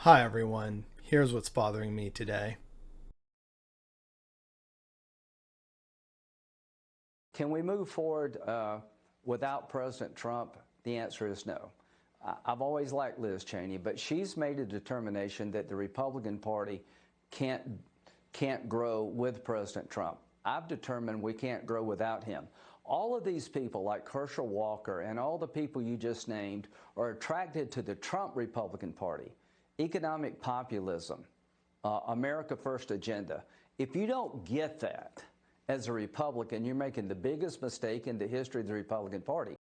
Hi everyone, here's what's bothering me today. Can we move forward without President Trump? The answer is no. I've always liked Liz Cheney, but she's made a determination that the Republican Party can't grow with President Trump. I've determined we can't grow without him. All of these people like Herschel Walker and all the people you just named are attracted to the Trump Republican Party. Economic populism, America First agenda. If you don't get that as a Republican, you're making the biggest mistake in the history of the Republican Party.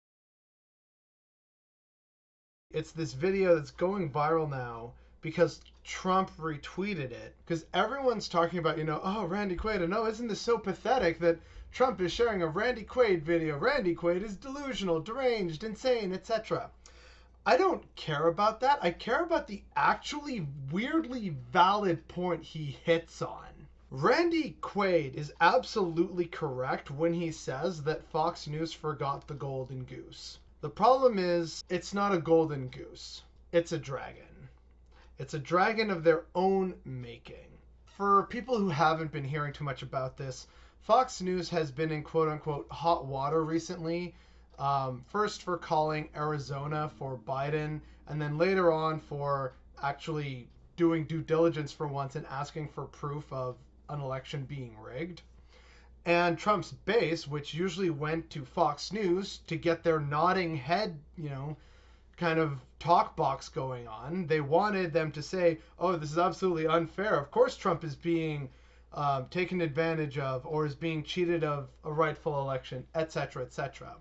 It's this video that's going viral now because Trump retweeted it. Because everyone's talking about, oh, Randy Quaid, and oh, isn't this so pathetic that Trump is sharing a Randy Quaid video? Randy Quaid is delusional, deranged, insane, etc. I don't care about that. I care about the actually weirdly valid point he hits on. Randy Quaid is absolutely correct when he says that Fox News forgot the golden goose. The problem is, it's not a golden goose. It's a dragon. It's a dragon of their own making. For people who haven't been hearing too much about this, Fox News has been in quote-unquote hot water recently. First for calling Arizona for Biden, and then later on for actually doing due diligence for once and asking for proof of an election being rigged. And Trump's base, which usually went to Fox News to get their nodding head, kind of talk box going on. They wanted them to say, oh, this is absolutely unfair. Of course Trump is being taken advantage of or is being cheated of a rightful election, etc., etc.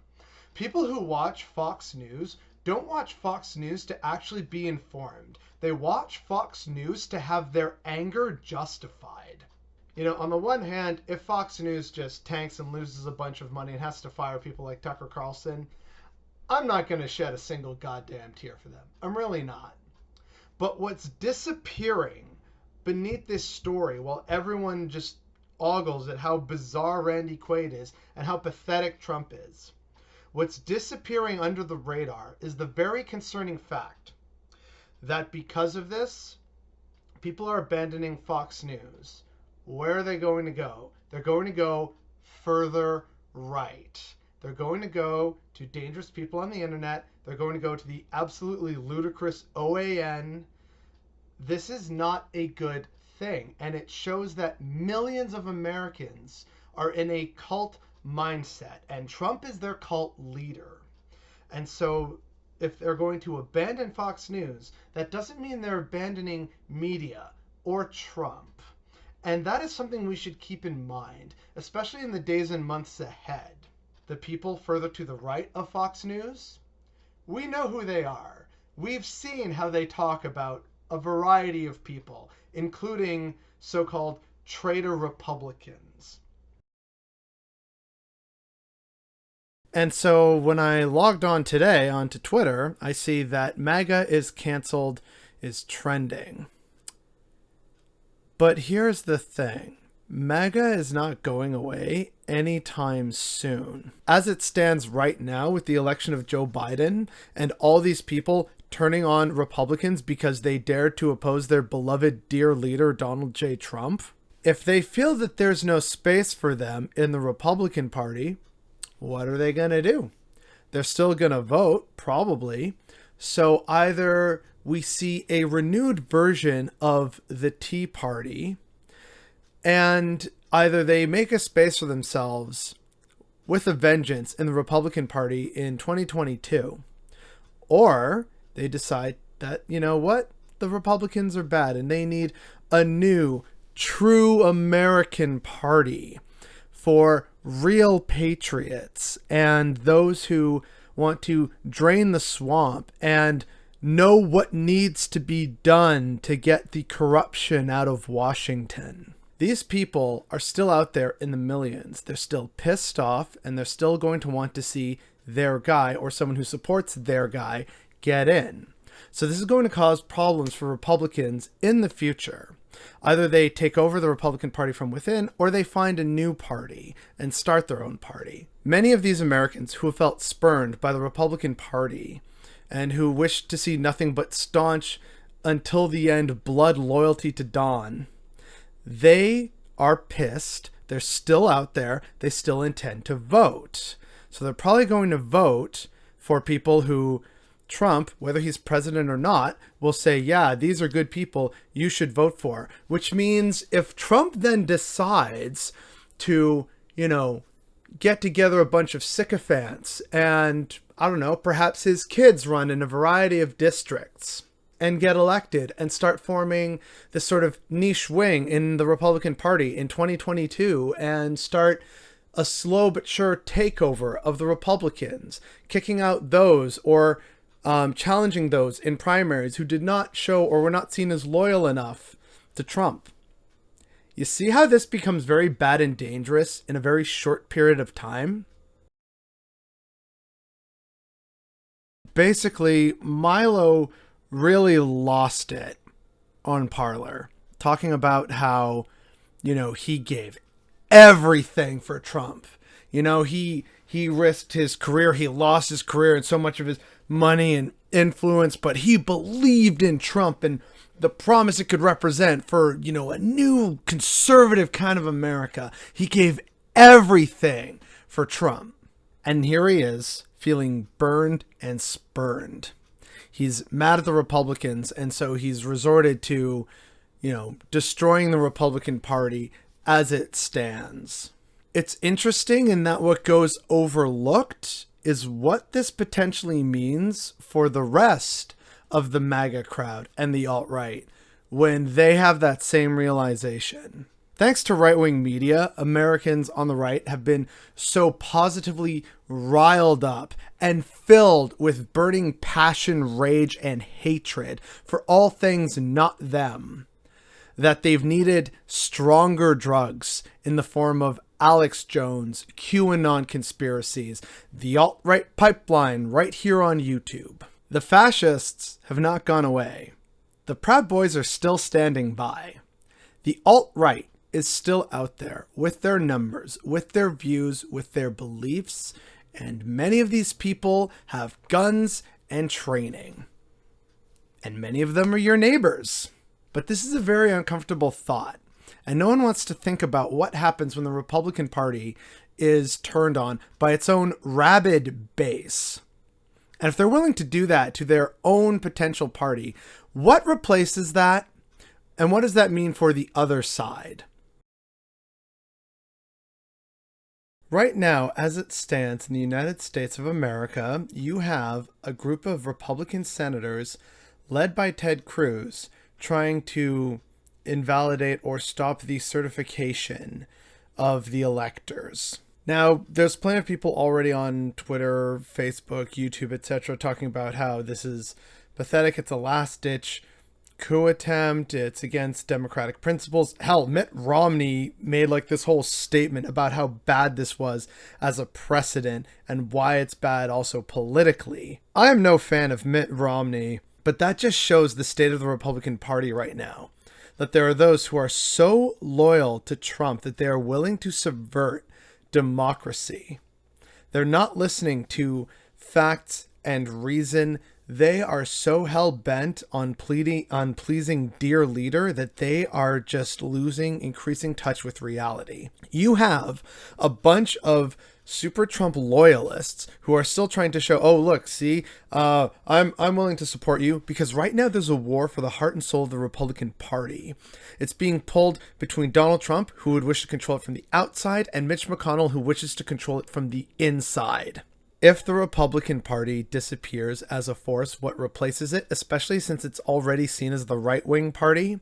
People who watch Fox News don't watch Fox News to actually be informed. They watch Fox News to have their anger justified. On the one hand, if Fox News just tanks and loses a bunch of money and has to fire people like Tucker Carlson, I'm not going to shed a single goddamn tear for them. I'm really not. But what's disappearing beneath this story, while everyone just ogles at how bizarre Randy Quaid is and how pathetic Trump is, what's disappearing under the radar is the very concerning fact that because of this, people are abandoning Fox News. Where are they going to go? They're going to go further right. They're going to go to dangerous people on the internet. They're going to go to the absolutely ludicrous OAN. This is not a good thing. And it shows that millions of Americans are in a cult mindset. And Trump is their cult leader. And so if they're going to abandon Fox News, that doesn't mean they're abandoning media or Trump. And that is something we should keep in mind, especially in the days and months ahead. The people further to the right of Fox News, we know who they are. We've seen how they talk about a variety of people, including so-called traitor Republicans. And so when I logged on today onto Twitter, I see that MAGA is canceled is trending. But here's the thing. MAGA is not going away anytime soon. As it stands right now with the election of Joe Biden and all these people turning on Republicans because they dared to oppose their beloved dear leader, Donald J. Trump, if they feel that there's no space for them in the Republican Party, what are they going to do? They're still going to vote, probably. So either we see a renewed version of the Tea Party, and either they make a space for themselves with a vengeance in the Republican Party in 2022, or they decide that, the Republicans are bad and they need a new, true American party for real patriots and those who want to drain the swamp and know what needs to be done to get the corruption out of Washington. These people are still out there in the millions. They're still pissed off, and they're still going to want to see their guy or someone who supports their guy get in. So this is going to cause problems for Republicans in the future. Either they take over the Republican Party from within, or they find a new party and start their own party. Many of these Americans who have felt spurned by the Republican Party and who wish to see nothing but staunch until the end blood loyalty to Don, they are pissed. They're still out there. They still intend to vote. So they're probably going to vote for people who Trump, whether he's president or not, will say, yeah, these are good people you should vote for. Which means if Trump then decides to, get together a bunch of sycophants and, I don't know, perhaps his kids run in a variety of districts and get elected and start forming this sort of niche wing in the Republican Party in 2022 and start a slow but sure takeover of the Republicans, kicking out those or challenging those in primaries who did not show or were not seen as loyal enough to Trump. You see how this becomes very bad and dangerous in a very short period of time? Basically, Milo really lost it on Parler, talking about how, he gave everything for Trump. He risked his career. He lost his career and so much of his money and influence, but he believed in Trump and the promise it could represent for, a new conservative kind of America. He gave everything for Trump. And here he is, feeling burned and spurned. He's mad at the Republicans, and so he's resorted to, destroying the Republican Party as it stands. It's interesting in that what goes overlooked is what this potentially means for the rest of the MAGA crowd and the alt-right when they have that same realization. Thanks to right-wing media, Americans on the right have been so positively riled up and filled with burning passion, rage, and hatred for all things not them, that they've needed stronger drugs in the form of Alex Jones, QAnon conspiracies, the alt-right pipeline right here on YouTube. The fascists have not gone away. The Proud Boys are still standing by. The alt-right is still out there with their numbers, with their views, with their beliefs, and many of these people have guns and training. And many of them are your neighbors. But this is a very uncomfortable thought, and no one wants to think about what happens when the Republican Party is turned on by its own rabid base. And if they're willing to do that to their own potential party, what replaces that? And what does that mean for the other side? Right now, as it stands in the United States of America, you have a group of Republican senators led by Ted Cruz trying to invalidate or stop the certification of the electors. Now, there's plenty of people already on Twitter, Facebook, YouTube, etc. talking about how this is pathetic. It's a last-ditch coup attempt. It's against democratic principles. Hell, Mitt Romney made this whole statement about how bad this was as a precedent and why it's bad also politically. I am no fan of Mitt Romney, but that just shows the state of the Republican Party right now. That there are those who are so loyal to Trump that they are willing to subvert democracy. They're not listening to facts and reason. They are so hell-bent on pleasing dear leader that they are just losing increasing touch with reality. You have a bunch of super Trump loyalists who are still trying to show, oh, look, see, I'm willing to support you, because right now there's a war for the heart and soul of the Republican Party. It's being pulled between Donald Trump, who would wish to control it from the outside, and Mitch McConnell, who wishes to control it from the inside. If the Republican Party disappears as a force, what replaces it, especially since it's already seen as the right-wing party,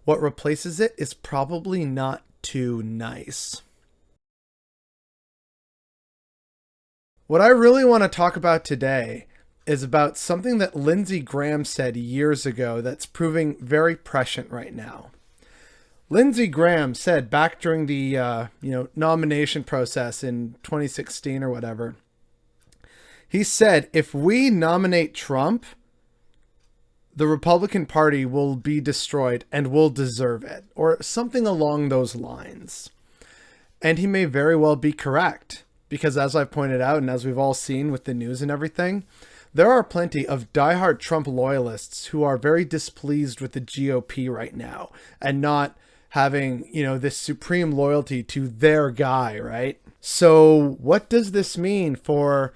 what replaces it is probably not too nice. What I really want to talk about today is about something that Lindsey Graham said years ago that's proving very prescient right now. Lindsey Graham said back during the nomination process in 2016 or whatever, he said, if we nominate Trump, the Republican Party will be destroyed and will deserve it, or something along those lines. And he may very well be correct, because as I've pointed out and as we've all seen with the news and everything, there are plenty of diehard Trump loyalists who are very displeased with the GOP right now and not having, this supreme loyalty to their guy, right? So what does this mean for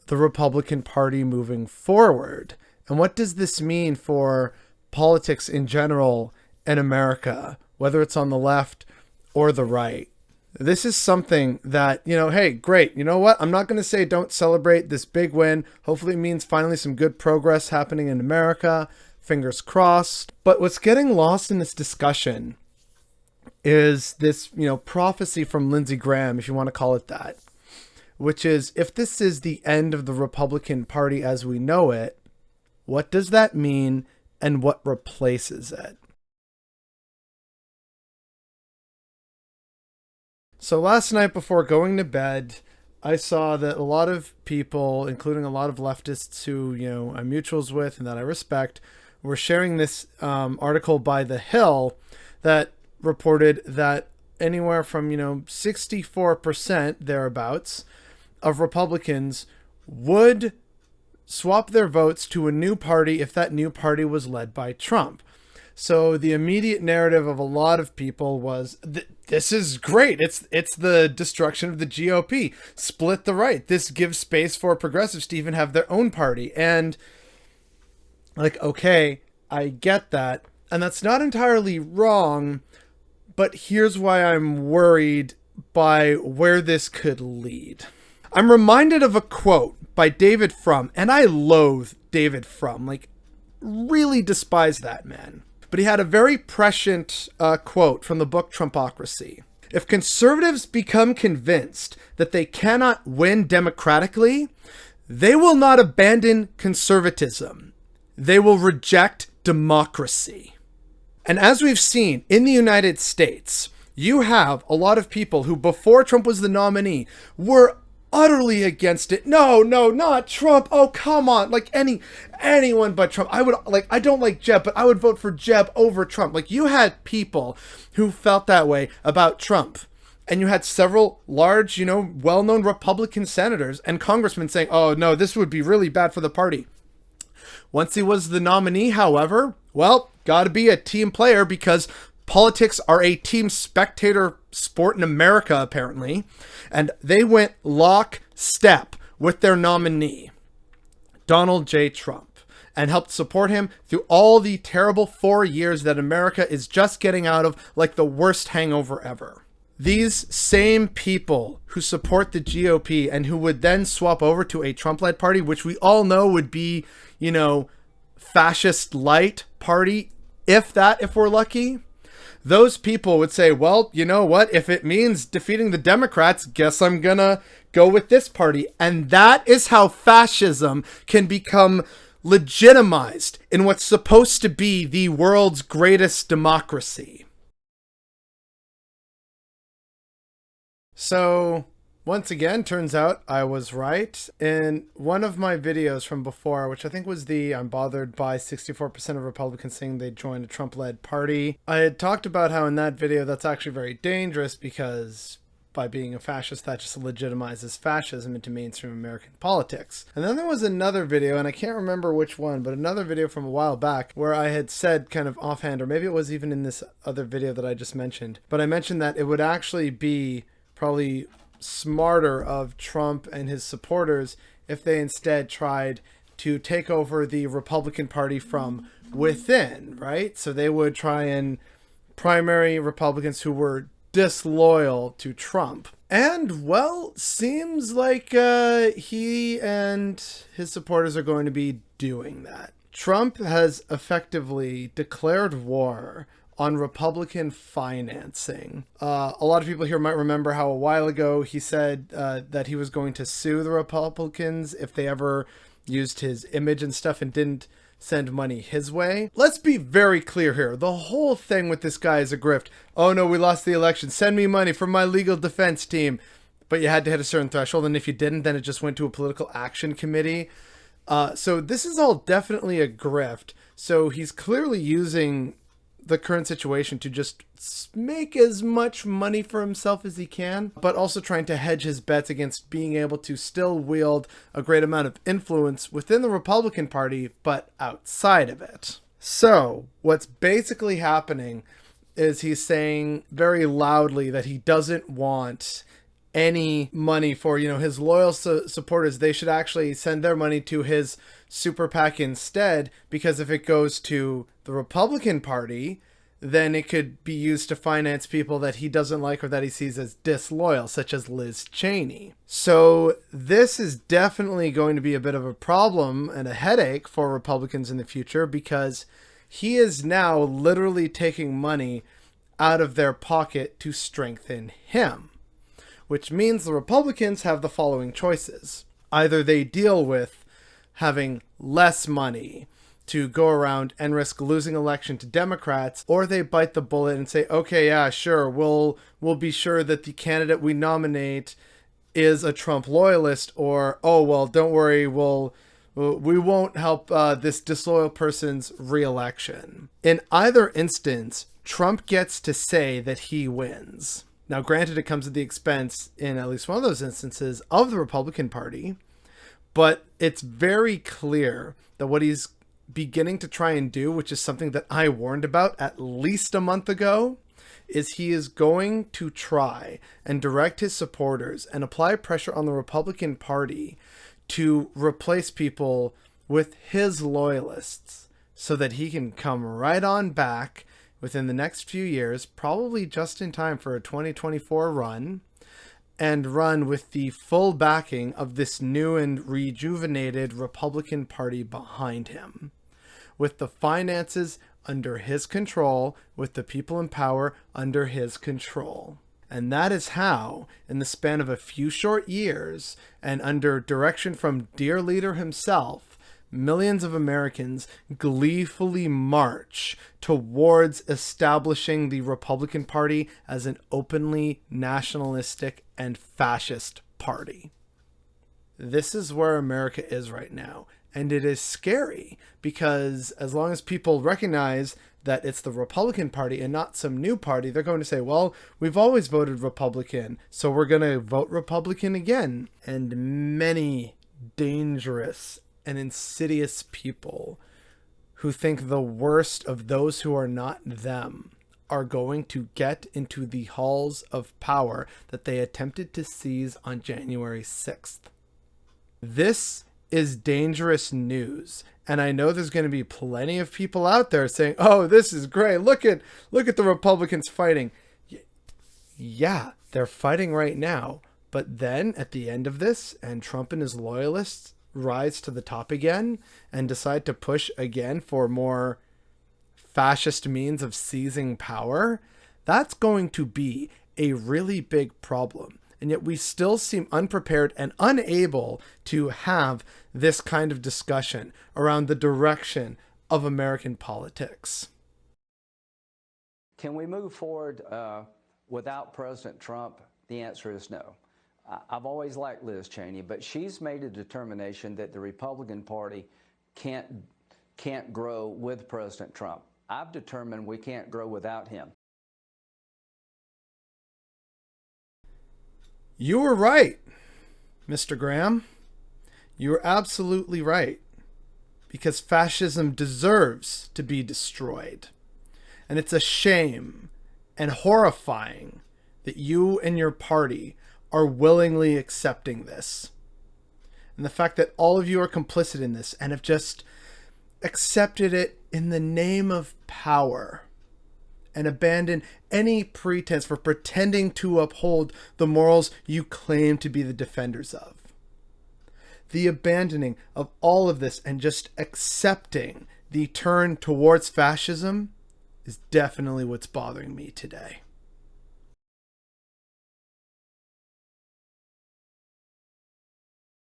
the Republican Party moving forward? And what does this mean for politics in general in America, whether it's on the left or the right? This is something that, hey, great. You know what? I'm not going to say don't celebrate this big win. Hopefully it means finally some good progress happening in America. Fingers crossed. But what's getting lost in this discussion is this, prophecy from Lindsey Graham, if you want to call it that, which is, if this is the end of the Republican Party as we know it, what does that mean and what replaces it? So last night before going to bed, I saw that a lot of people, including a lot of leftists who, I'm mutuals with and that I respect, were sharing this article by The Hill that reported that anywhere from, 64% thereabouts of Republicans would swap their votes to a new party if that new party was led by Trump. So the immediate narrative of a lot of people was, this is great. It's the destruction of the GOP. Split the right. This gives space for progressives to even have their own party. And okay, I get that. And that's not entirely wrong. But here's why I'm worried by where this could lead. I'm reminded of a quote by David Frum, and I loathe David Frum, really despise that man. But he had a very prescient quote from the book Trumpocracy. If conservatives become convinced that they cannot win democratically, they will not abandon conservatism. They will reject democracy. And as we've seen in the United States, you have a lot of people who, before Trump was the nominee, were utterly against it. No, not Trump. Oh, come on. Anyone but Trump. I don't like Jeb, but I would vote for Jeb over Trump. You had people who felt that way about Trump. And you had several large, well-known Republican senators and congressmen saying, oh, no, this would be really bad for the party. Once he was the nominee, however, got to be a team player because politics are a team spectator sport in America, apparently. And they went lockstep with their nominee, Donald J. Trump, and helped support him through all the terrible 4 years that America is just getting out of, like the worst hangover ever. These same people who support the GOP and who would then swap over to a Trump-led party, which we all know would be, fascist light party, if we're lucky, those people would say, well, you know what? If it means defeating the Democrats, guess I'm gonna go with this party. And that is how fascism can become legitimized in what's supposed to be the world's greatest democracy. So, once again, turns out I was right. In one of my videos from before, which I think was I'm bothered by 64% of Republicans saying they'd join a Trump-led party, I had talked about how in that video that's actually very dangerous because by being a fascist, that just legitimizes fascism into mainstream American politics. And then there was another video, and I can't remember which one, but another video from a while back where I had said kind of offhand, or maybe it was even in this other video that I just mentioned, but I mentioned that it would actually be probably smarter of Trump and his supporters if they instead tried to take over the Republican Party from within, right? So they would try and primary Republicans who were disloyal to Trump. And, seems like he and his supporters are going to be doing that. Trump has effectively declared war on Republican financing. A lot of people here might remember how a while ago he said that he was going to sue the Republicans if they ever used his image and stuff and didn't send money his way. Let's be very clear here. The whole thing with this guy is a grift. Oh no, we lost the election. Send me money from my legal defense team. But you had to hit a certain threshold, and if you didn't, then it just went to a political action committee. So this is all definitely a grift. So he's clearly using the current situation to just make as much money for himself as he can, but also trying to hedge his bets against being able to still wield a great amount of influence within the Republican Party, but outside of it. So what's basically happening is he's saying very loudly that he doesn't want any money for, his loyal supporters. They should actually send their money to his super PAC instead, because if it goes to the Republican Party, then it could be used to finance people that he doesn't like or that he sees as disloyal, such as Liz Cheney. So this is definitely going to be a bit of a problem and a headache for Republicans in the future, because he is now literally taking money out of their pocket to strengthen him. Which means the Republicans have the following choices. Either they deal with having less money to go around and risk losing election to Democrats, or they bite the bullet and say, okay, yeah, sure, we'll be sure that the candidate we nominate is a Trump loyalist, or, oh, well, don't worry, we won't help this disloyal person's re-election. In either instance, Trump gets to say that he wins. Now, granted, it comes at the expense, in at least one of those instances, of the Republican Party, but it's very clear that what he's beginning to try and do, which is something that I warned about at least a month ago, is he is going to try and direct his supporters and apply pressure on the Republican Party to replace people with his loyalists so that he can come right on back within the next few years, probably just in time for a 2024 run, and run with the full backing of this new and rejuvenated Republican Party behind him, with the finances under his control, with the people in power under his control. And that is how, in the span of a few short years, and under direction from dear leader himself, millions of Americans gleefully march towards establishing the Republican Party as an openly nationalistic and fascist party. This is where America is right now. And it is scary, because as long as people recognize that it's the Republican Party and not some new party, they're going to say, well, we've always voted Republican, so we're going to vote Republican again. And many dangerous and insidious people who think the worst of those who are not them are going to get into the halls of power that they attempted to seize on January 6th. This is dangerous news. And I know there's going to be plenty of people out there saying, oh, this is great. Look at the Republicans fighting. Yeah, they're fighting right now. But then at the end of this, and Trump and his loyalists rise to the top again and decide to push again for more fascist means of seizing power, that's going to be a really big problem. And yet we still seem unprepared and unable to have this kind of discussion around the direction of American politics. Can we move forward without President Trump? The answer is no. I've always liked Liz Cheney, but she's made a determination that the Republican Party can't grow with President Trump. I've determined we can't grow without him. You were right, Mr. Graham. You were absolutely right. Because fascism deserves to be destroyed. And it's a shame and horrifying that you and your party are willingly accepting this. And the fact that all of you are complicit in this and have just accepted it in the name of power and abandoned any pretense for pretending to uphold the morals you claim to be the defenders of. The abandoning of all of this and just accepting the turn towards fascism is definitely what's bothering me today.